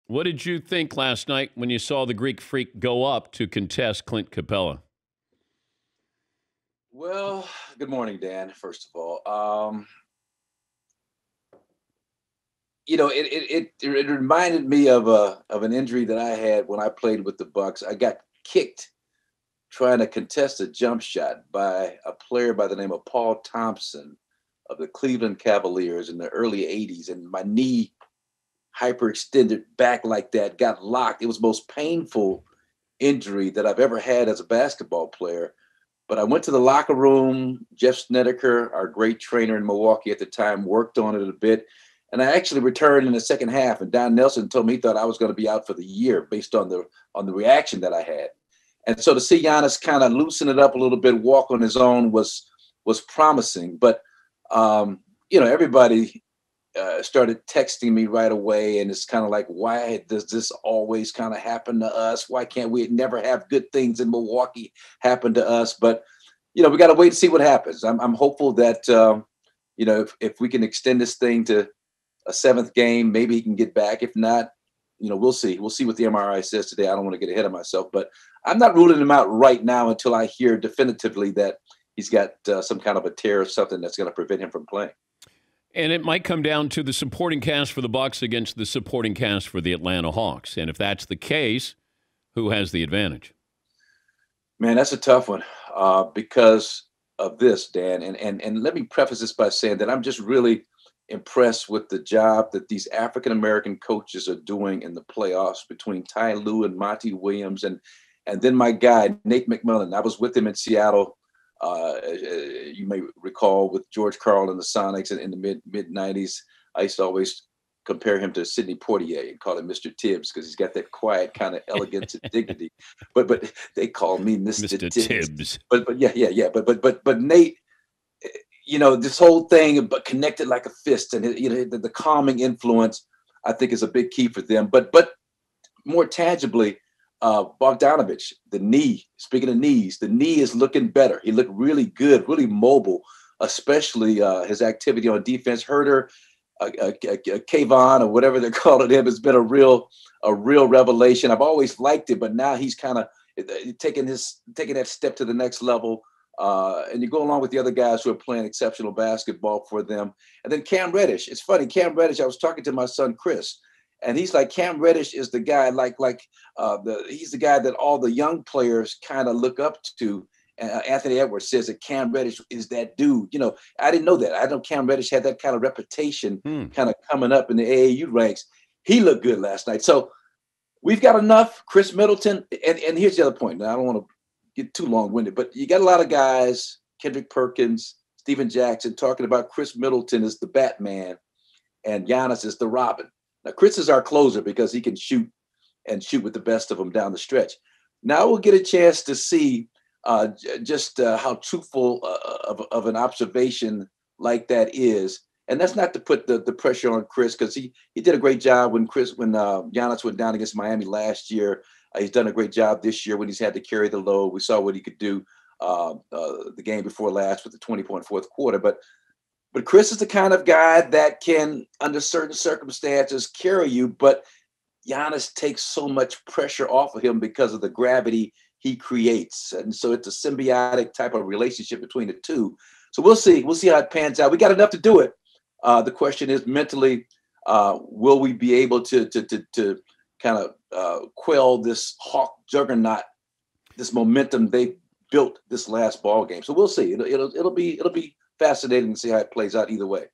What did you think last night when you saw the Greek Freak go up to contest Clint Capella? Well, good morning, Dan. First of all, it reminded me of an injury that I had when I played with the Bucks. I got kicked trying to contest a jump shot by a player by the name of Paul Thompson of the Cleveland Cavaliers in the early '80s, and my knee hyperextended back like that, got locked. It was the most painful injury that I've ever had as a basketball player. But I went to the locker room. Jeff Snedeker, our great trainer in Milwaukee at the time, worked on it a bit. And I actually returned in the second half. And Don Nelson told me he thought I was going to be out for the year based on the reaction that I had. And so to see Giannis kind of loosen it up a little bit, walk on his own was promising. But everybody started texting me right away, and it's kind of like, why does this always kind of happen to us? Why can't we never have good things in Milwaukee happen to us? But we got to wait and see what happens. I'm hopeful that if we can extend this thing to a seventh game, maybe he can get back. If not, we'll see. We'll see what the MRI says today. I don't want to get ahead of myself, but I'm not ruling him out right now until I hear definitively that he's got some kind of a tear or something that's going to prevent him from playing. And it might come down to the supporting cast for the Bucks against the supporting cast for the Atlanta Hawks. And if that's the case, who has the advantage? Man, that's a tough one because of this, Dan. And let me preface this by saying that I'm just really impressed with the job that these African-American coaches are doing in the playoffs between Ty Lue and Monty Williams and then my guy, Nate McMillan. I was with him in Seattle. You may recall with George Karl and the Sonics in the mid 90s. I used to always compare him to Sidney Poitier and call him Mr. Tibbs because he's got that quiet kind of elegance and dignity. But they call me Mr. Tibbs. But yeah. But Nate, this whole thing but connected like a fist, and the calming influence I think is a big key for them. But more tangibly, Bogdanovich, the knee, speaking of knees, the knee is looking better. He looked really good, really mobile, especially his activity on defense. Herter, Kayvon, or whatever they're calling him, has been a real revelation. I've always liked it, but now he's kind of taking that step to the next level. And you go along with the other guys who are playing exceptional basketball for them. And then Cam Reddish. It's funny, Cam Reddish, I was talking to my son, Chris, and he's like, Cam Reddish is the guy, he's the guy that all the young players kind of look up to. Anthony Edwards says that Cam Reddish is that dude. I didn't know that. I know Cam Reddish had that kind of reputation kind of coming up in the AAU ranks. He looked good last night. So we've got enough. Chris Middleton. And here's the other point. Now, I don't want to get too long-winded, but you got a lot of guys, Kendrick Perkins, Steven Jackson, talking about Chris Middleton as the Batman and Giannis as the Robin. Now, Chris is our closer because he can shoot with the best of them down the stretch. Now we'll get a chance to see just how truthful of an observation like that is. And that's not to put the pressure on Chris, because he did a great job when Giannis went down against Miami last year. He's done a great job this year when he's had to carry the load. We saw what he could do the game before last with the 20-point fourth quarter. But Chris is the kind of guy that can, under certain circumstances, carry you. But Giannis takes so much pressure off of him because of the gravity he creates. And so it's a symbiotic type of relationship between the two. So we'll see. We'll see how it pans out. We got enough to do it. The question is, mentally, will we be able to kind of quell this Hawk juggernaut, this momentum they built this last ball game? So we'll see. It'll be fascinating to see how it plays out either way.